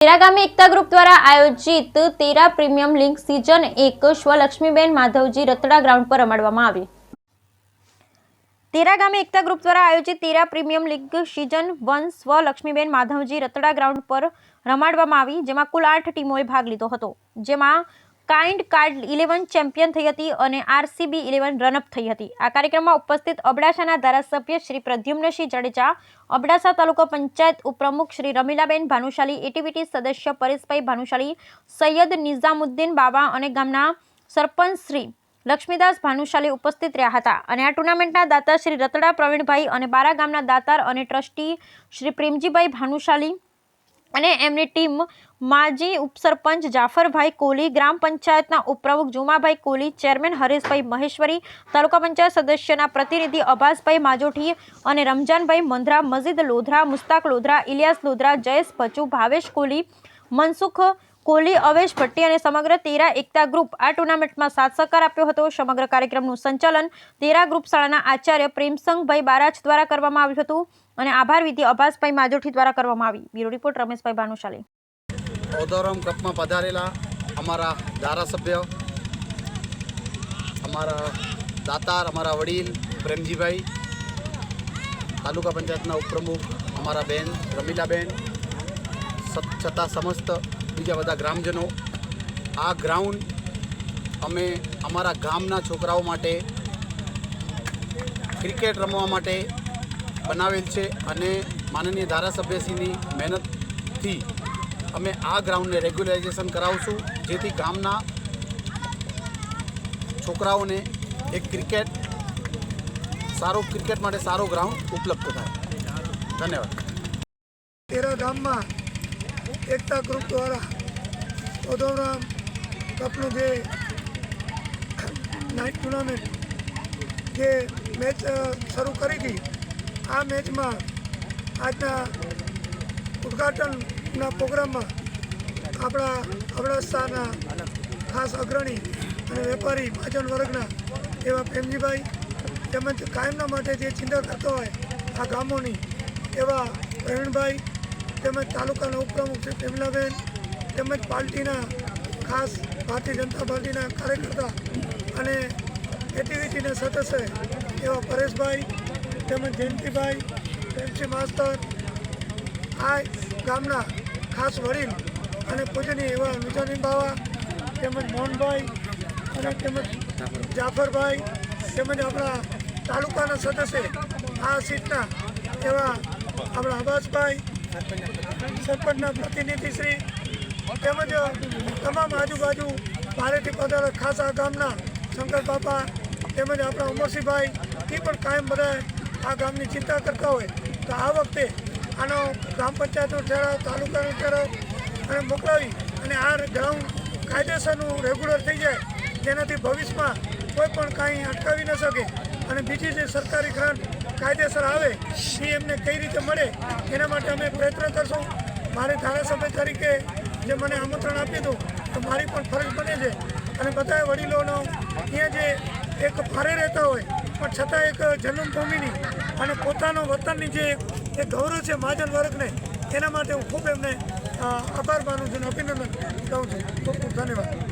તેરા ગામે એકતા ગ્રુપ દ્વારા આયોજિત તેરા premium league season 1 સ્વલક્ષ્મીબેન Madhavji Ratada ground પર રમાડવામાં આવી। તેરા ગામે એકતા ગ્રુપ દ્વારા આયોજિત તેરા premium league season 1 સ્વલક્ષ્મીબેન Madhavji Ratada ground પર રમાડવામાં આવી, જેમાં કુલ 8 ટીમોએ ભાગ લીધો હતો, જેમાં કાઇન્ડ કાર્ડ 11 ચેમ્પિયન થઈ હતી અને આરસીબી 11 રનઅપ થઈ હતી। આ કાર્યક્રમમાં ઉપસ્થિત અબડાસાના ધારાસભ્ય શ્રી પ્રદ્યુમ્નસિંહ જાડેજા, અબડાસા તાલુકા પંચાયત ઉપપ્રમુખ શ્રી રમીલાબેન ભાનુશાલી, એટીવીટી સદસ્ય પરેશભાઈ ભાનુશાલી, સૈયદ નિઝામુદ્દીન બાબા અને ગામના સરપંચ શ્રી લક્ષ્મીદાસ ભાનુશાલી ઉપસ્થિત રહ્યા હતા અને આ ટુર્નામેન્ટના દાતા શ્રી રતડા પ્રવીણભાઈ અને બારા ગામના દાતાર અને ટ્રસ્ટી શ્રી પ્રેમજીભાઈ ભાનુશાલી અને એમની ટીમ માજી ઉપસરપંચ જાફરભાઈ કોહલી, ગ્રામ પંચાયતના ઉપપ્રમુખ જુમાભાઈ કોહલી, ચેરમેન હરેશભાઈ મહેશ્વરી, તાલુકા પંચાયત સદસ્યના પ્રતિનિધિ અભાસભાઈ માજોઠી અને રમજાનભાઈ મંધરા, મજીદ લોધરા, મુસ્તાક લોધરા, ઇલિયાસ લોધરા, જયેશ ભચુ, ભાવેશ કોહલી, મનસુખ કોહલી, અવેશ ભટ્ટી અને સમગ્ર તેરા એકતા ગ્રુપ આ ટુર્નામેન્ટમાં સાથ સહકાર આપ્યો હતો। સમગ્ર કાર્યક્રમનું સંચાલન તેરા ગ્રુપ શાળાના આચાર્ય પ્રેમસંગભાઈ બારાજ દ્વારા કરવામાં આવ્યું હતું અને આભાર વિધિ અભાસભાઈ માજોઠી દ્વારા કરવામાં આવી। Bureau report Rameshbhai Bhanushali. ઓદોરમ કપમાં પધારેલા અમારા ધારાસભ્ય, અમારા દાતાર, અમારા વડીલ પ્રેમજીભાઈ, તાલુકા પંચાયતના ઉપપ્રમુખ અમારા બેન રમીલાબેન, છતાં સમસ્ત બીજા બધા ગ્રામજનો, આ ગ્રાઉન્ડ અમે અમારા ગામના છોકરાઓ માટે ક્રિકેટ રમવા માટે બનાવેલ છે અને માનનીય ધારાસભ્યશ્રીની મહેનતથી અમે આ ગ્રાઉન્ડને રેગ્યુલરાઇઝેશન કરાવશું, જેથી ગામના છોકરાઓને એક ક્રિકેટ માટે સારો ગ્રાઉન્ડ ઉપલબ્ધ થાય। ધન્યવાદ। તેરા ગામમાં એકતા ગ્રુપ દ્વારા ઓદોરામ કપનું જે નાઇટ ટુર્નામેન્ટ જે મેચ શરૂ કરી હતી, આ મેચમાં આજના ઉદ્ઘાટનના પ્રોગ્રામમાં આપણા અબડાસાના ખાસ અગ્રણી અને વેપારી મહાજન વર્ગના એવા પ્રેમજીભાઈ, તેમજ કાયમના માટે જે ચિંતા કરતા હોય આ ગામોની એવા પ્રવીણભાઈ, તેમજ તાલુકાના ઉપપ્રમુખ શ્રી પ્રેમલાબેન, તેમજ પાર્ટીના ખાસ ભારતીય જનતા પાર્ટીના કાર્યકર્તા અને એટીવીટીના સદસ્ય એવા પરેશભાઈ, તેમજ જયંતિભાઈ, પ્રેમસિંહ માસ્તર, આ ગામના ખાસ વડીલ અને પૂજનીય એવા મિજાની બાવા, તેમજ મોહનભાઈ અને તેમજ જાફરભાઈ, તેમજ આપણા તાલુકાના સદસ્ય આ સીટના એવા આપણા અબાસભાઈ, સરપંચના પ્રતિનિધિશ્રી, તેમજ તમામ આજુબાજુ ભારેથી પધારેલા ખાસ આ ગામના શંકર બાપા, તેમજ આપણા ઉમરસિંહભાઈ, એ પણ કાયમ બધા આ ગામની ચિંતા કરતા હોય તો આ વખતે આનો ગ્રામ પંચાયતનો ઠરાવ, તાલુકાનો ઠરાવ અને મોકલાવી અને આ ગ્રાઉન્ડ કાયદેસરનું રેગ્યુલર થઈ જાય, જેનાથી ભવિષ્યમાં કોઈ પણ કાંઈ અટકાવી ન શકે અને બીજી જે સરકારી ગ્રાન્ટ કાયદેસર આવે એ એમને કઈ રીતે મળે એના માટે અમે પ્રયત્ન કરશું। મારે ધારાસભ્ય તરીકે જે મને આમંત્રણ આપ્યું હતું તો મારી પણ ફરજ બને છે અને બધા વડીલોનો અહીંયા જે એક ભારે રહેતા હોય પણ છતાં એક જન્મભૂમિની અને પોતાનો વતનની જે એક ગૌરવ છે મહાજન વર્ગને, એના માટે હું ખૂબ એમને આભાર માનું છું અને અભિનંદન કહું છું। ખૂબ ખૂબ ધન્યવાદ।